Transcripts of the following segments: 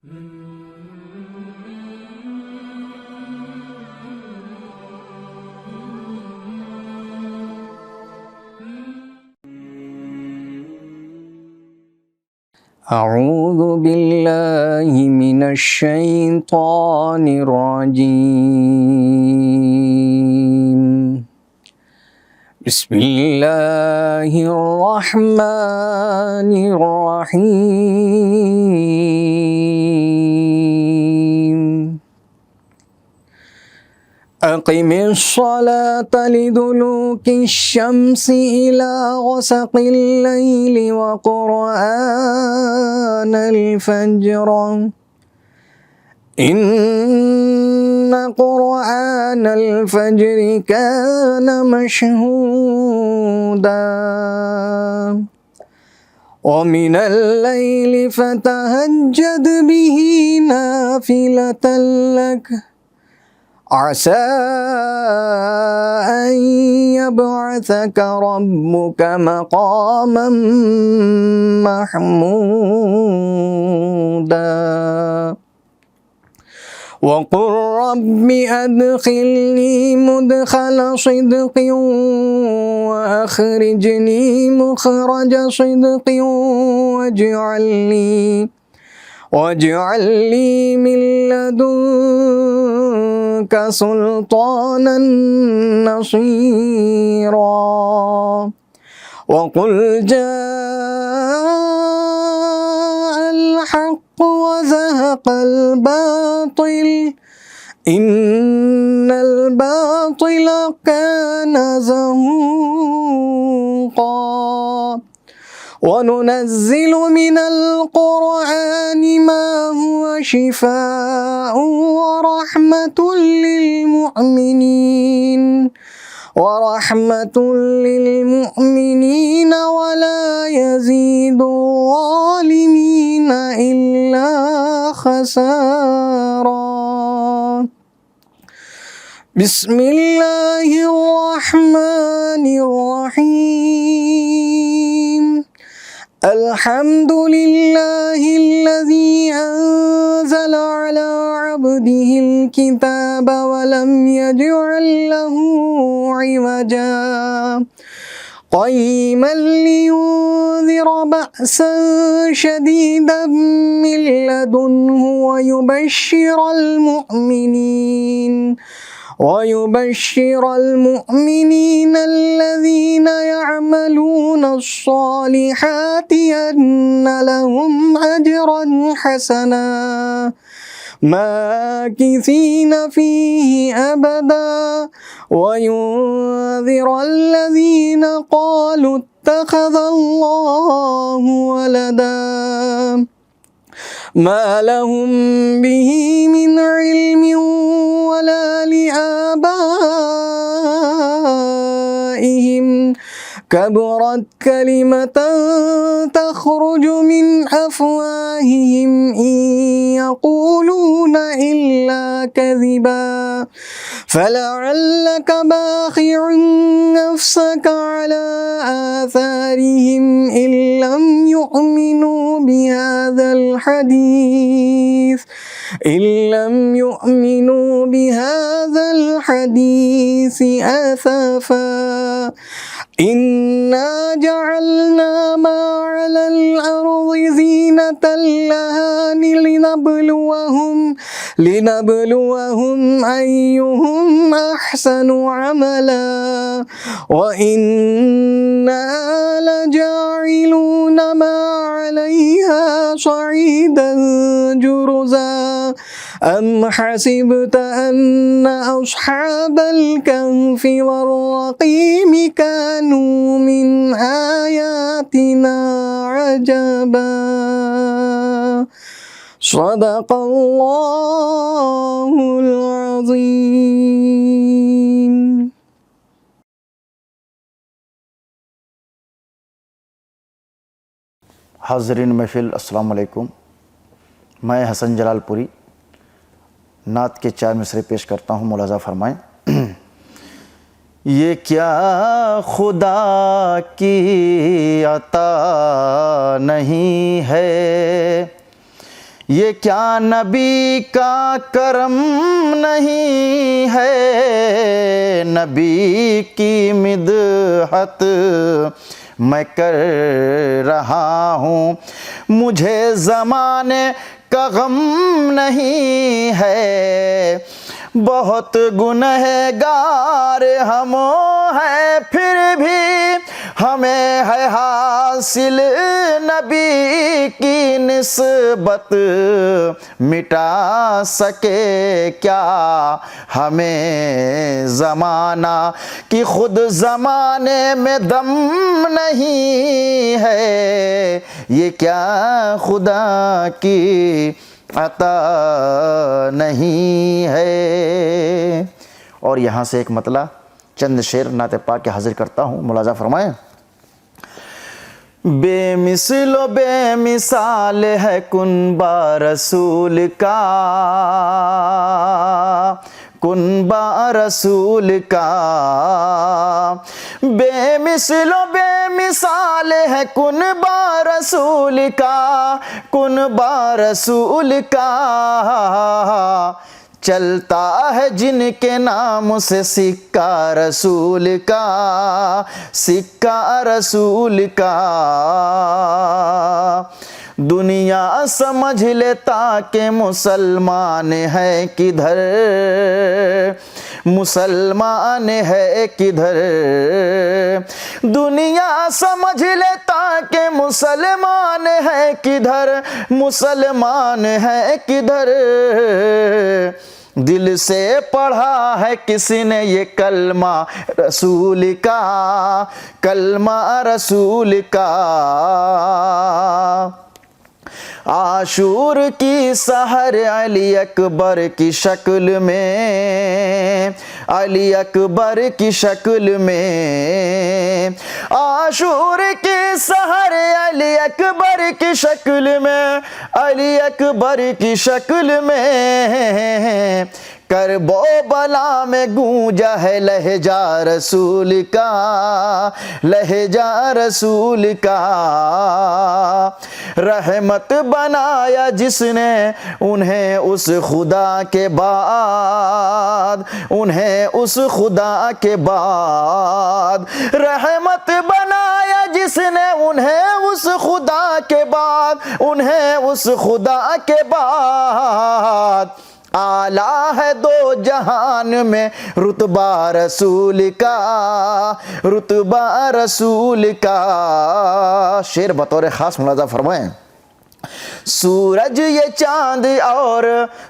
أعوذ بالله من الشيطان الرجيم بسم الله الرحمن الرحيم أقم الصلاة لدلوك الشمس إلى غسق الليل وقرآن الفجر إن قرآن الفجر كان مشهودا ومن الليل فتهجد به نافلة لك عسى أن يبعثك ربك مقاما محمودا وقل رب أدخلني مدخل صدق وأخرجني مخرج صدق واجعل لي من لدنك سلطانا نصيرا وقل جاء الحق وزهق الباطل إن الباطل كان زهوقا وننزل من القرآن ما هو شفاء ورحمة للمؤمنين ولا يزيد الظالمين إلا خسارا بسم الله الرحمن الرحيم الحمد لله الذي أنزل على عبده الكتاب ولم يجعل له عوجا قيما لينذر بأسا شديدا من لدنه ويبشر المؤمنين الذين يعملون الصالحات أن لهم أجرا حسنا ماكثين فيه أبدا وينذر الذين قالوا اتخذ الله ولدا ما لهم به من علم ولا لآبائهم كبرت كلمة تخرج من أفواههم إن يقولون إلا كذبا فلعلك باخع نفسك على آثارهم إن لم يؤمنوا بهذا الحديث أسفا إنا جعلنا ما على الأرض زينة لها لنبلوهم أيهم أحسن عملا وإنا لجاعلون ما عليها صعيدا جرزا أم حسبت أن أصحاب الكهف والرقيم كانوا من آياتنا عجبا صدق الله العظيم. हाज़रीन महफ़िल अस्सलाम वालेकुम। मैं हसन जलालपुरी नात के 4 मिसरे पेश करता हूँ, मुलाज़ा फरमाएं। ये क्या खुदा की अता नहीं है, یہ کیا نبی کا کرم نہیں ہے، نبی کی مدحت میں کر رہا ہوں، مجھے زمانے کا غم نہیں ہے، بہت گنہگار ہم ہیں، پھر بھی ہمیں ہے حاصل نبی کی نسبت، مٹا سکے کیا ہمیں زمانہ، کہ خود زمانے میں دم نہیں ہے، یہ کیا خدا کی عطا نہیں ہے۔ اور یہاں سے ایک مطلع چند شعر نعت پاک کے حاضر کرتا ہوں، ملاحظہ فرمائیں۔ بے مثل و بے مثال ہے کنبہ رسول کا، کنبہ رسول کا، بے مثل و بے مثال ہے کنبہ رسول کا، کنبہ رسول کا، چلتا ہے جن کے نام سے سکہ رسول کا، سکہ رسول کا، دنیا سمجھ لیتا کہ مسلمان ہے کدھر، مسلمان ہے کدھر، دنیا سمجھ لیتا کہ مسلمان ہے کدھر، مسلمان ہے کدھر، دل سے پڑھا ہے کسی نے یہ کلمہ رسول کا، کلمہ رسول کا، عاشور کی سحر علی اکبر کی شکل میں، علی اکبر کی شکل میں، عاشور کی سحر علی اکبر کی شکل میں، علی اکبر کی شکل میں، کرب و بلا میں گونجا ہے لہجہ رسول کا، لہجہ رسول کا، رحمت بنایا جس نے انہیں اس خدا کے بعد، انہیں اس خدا کے بعد، رحمت بنایا جس نے انہیں اس خدا کے بعد، انہیں اس خدا کے بعد، اعلیٰ ہے دو جہان میں رتبہ رسول کا، رتبہ رسول کا۔ شعر بطور خاص ملاحظہ فرمائیں۔ سورج یہ چاند اور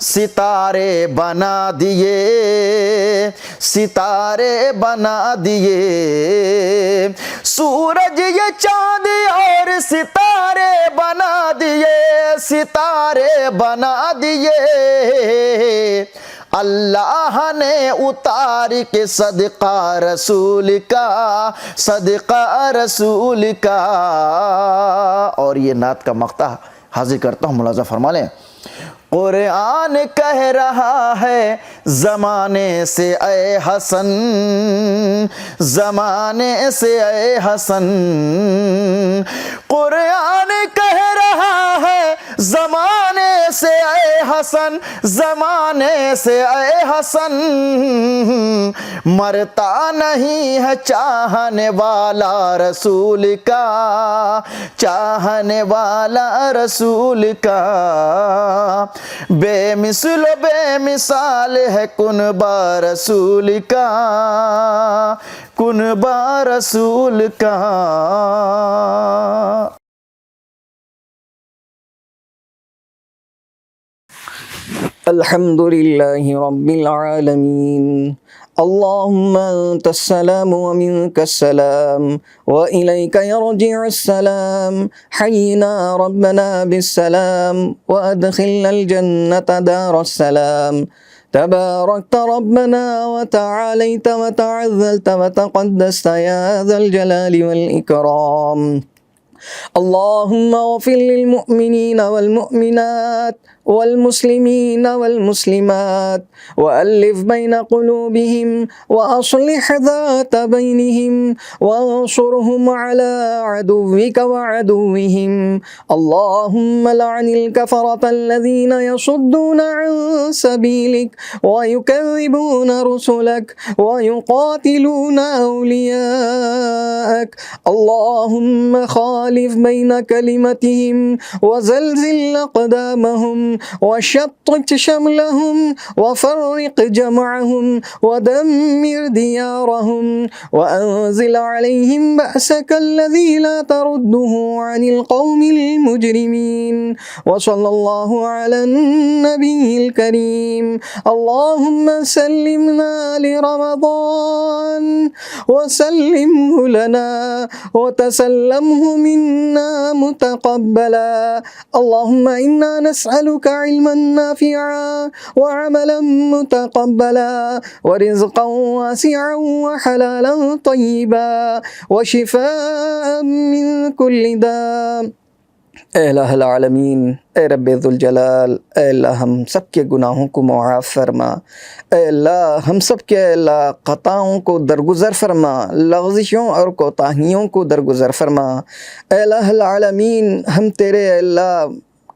ستارے بنا دیے، ستارے بنا دیے، سورج یہ چاند اور ستارے بنا دیے، ستارے بنا دیے، اللہ نے اتار کے صدقہ رسول کا، صدقہ رسول کا۔ اور یہ نعت کا مقطع حاضر کرتا ہوں، ملاحظہ فرما لیں۔ قرآن کہہ رہا ہے زمانے سے اے حسن، زمانے سے اے حسن، قرآن کہہ رہا ہے زمانے سے اے حسن، زمانے سے اے حسن، مرتا نہیں ہے چاہنے والا رسول کا، چاہنے والا رسول کا، بے مثل و بے مثال ہے کنبہ رسول کا، کنبہ رسول کا۔ الحمد لله رب العالمين، اللهم أنت السلام ومنك السلام وإليك يرجع السلام، حينا ربنا بالسلام وأدخلنا الجنة دار السلام، تباركت ربنا وتعاليت وتعذلت وتقدست يا ذا الجلال والإكرام، اللهم اغفر للمؤمنين والمؤمنات والمسلمين والمسلمات وألف بين قلوبهم وأصلح ذات بينهم وانصرهم على عدوك وعدوهم اللهم لعن الكفرة الذين يصدون عن سبيلك ويكذبون رسلك ويقاتلون أولياءك اللهم خالف بين كلمتهم وزلزل أقدامهم وشتت شملهم وفرق جمعهم ودمر ديارهم وأنزل عليهم بأسك الذي لا ترده عن القوم المجرمين وصلى الله على النبي الكريم اللهم سلمنا لرمضان وسلمه لنا وتسلمه منا متقبلا اللهم إنا نسألك علما نافعا وعملا متقبلا ورزقا واسعا وحلالا طيبا وشفاء من كل داء اے الہ العالمین، اے رب ذوالجلال، اے اللہ ہم سب کے گناہوں کو معاف فرما، اے اللہ ہم سب کے اے اللہ خطاؤں کو درگزر فرما، لغزشوں اور کوتاہیوں کو درگزر فرما۔ اے الہ العالمین، ہم تیرے اے اللہ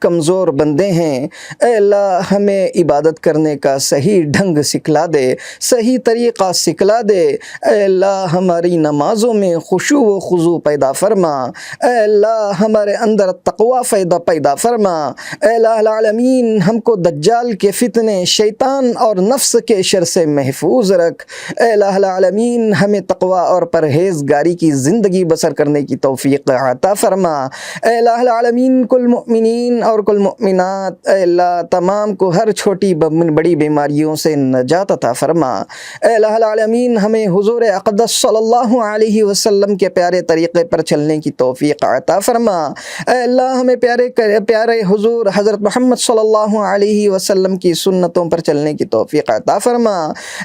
کمزور بندے ہیں، اے اللہ ہمیں عبادت کرنے کا صحیح ڈھنگ سکھلا دے، صحیح طریقہ سکھلا دے۔ اے اللہ ہماری نمازوں میں خشوع و خضوع پیدا فرما، اے اللہ ہمارے اندر تقوی پیدا فرما۔ اے الہ العالمین، ہم کو دجال کے فتنے، شیطان اور نفس کے شر سے محفوظ رکھ۔ اے الہ العالمین، ہمیں تقوی اور پرہیزگاری کی زندگی بسر کرنے کی توفیق عطا فرما۔ اے الہ العالمین، کل مؤمنین اور کل مؤمنات، اے اللہ تمام کو ہر چھوٹی بڑی بیماریوں سے نجات عطا فرما۔ اے الہ العالمین، ہمیں حضور اقدس صلی اللہ علیہ وسلم کے پیارے طریقے پر چلنے کی توفیق عطا فرما۔ اے اللہ ہمیں پیارے حضور حضرت محمد صلی اللہ علیہ وسلم کی سنتوں پر چلنے کی توفیق عطا فرما۔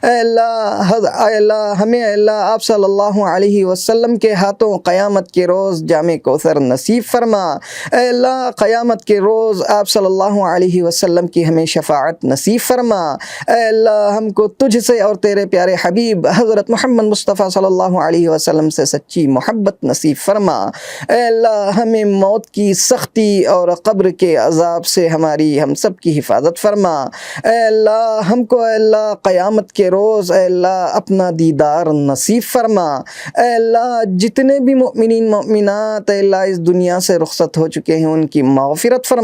اے اللہ ہمیں اے اللہ آپ صلی اللہ علیہ وسلم کے ہاتھوں قیامت کے روز جام کوثر نصیب فرما۔ اے اللہ قیامت کے روز آپ صلی اللہ علیہ وسلم کی ہمیں شفاعت نصیب فرما۔ اے اللہ ہم کو تجھ سے اور تیرے پیارے حبیب حضرت محمد مصطفیٰ صلی اللہ علیہ وسلم سے سچی محبت نصیب فرما۔ اے اللہ ہمیں موت کی سختی اور قبر کے عذاب سے ہم سب کی حفاظت فرما۔ اے اللہ ہم کو اے اللہ قیامت کے روز اے اللہ اپنا دیدار نصیب فرما۔ اے اللہ جتنے بھی مؤمنین مؤمنات اے اللہ اس دنیا سے رخصت ہو چکے ہیں ان کی مغفرت فرما،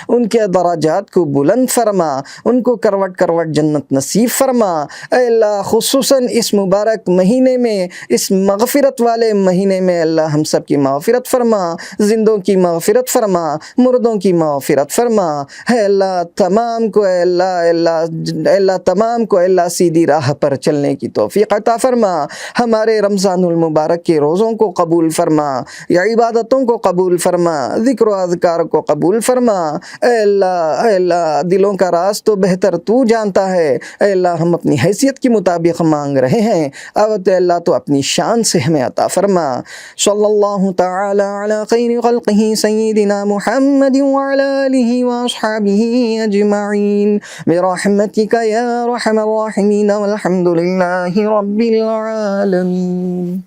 ان کے درجات کو بلند فرما، ان کو کروٹ کروٹ جنت نصیب فرما۔ اے اللہ خصوصاً اس مبارک مہینے میں، اس مغفرت والے مہینے میں اللہ ہم سب کی مغفرت فرما، زندوں کی مغفرت فرما، مردوں کی مغفرت فرما۔ اے اللہ تمام کو اے اللہ تمام کو اے اللہ سیدھی راہ پر چلنے کی توفیق عطا فرما۔ ہمارے رمضان المبارک کے روزوں کو قبول فرما، یا عبادتوں کو قبول فرما، ذکر و اذکار کو قبول فرما۔ اے اللہ دلوں کا راز تو بہتر تو جانتا ہے۔ اے اللہ ہم اپنی حیثیت کے مطابق مانگ رہے ہیں، اب اے اللہ تو اپنی شان سے ہمیں عطا فرما۔ صلی اللہ تعالی علی خیر خلقہ سیدنا محمد وعلی آلہ واصحابہ اجمعین برحمتک یا ارحم الراحمین والحمد للہ رب العالمین۔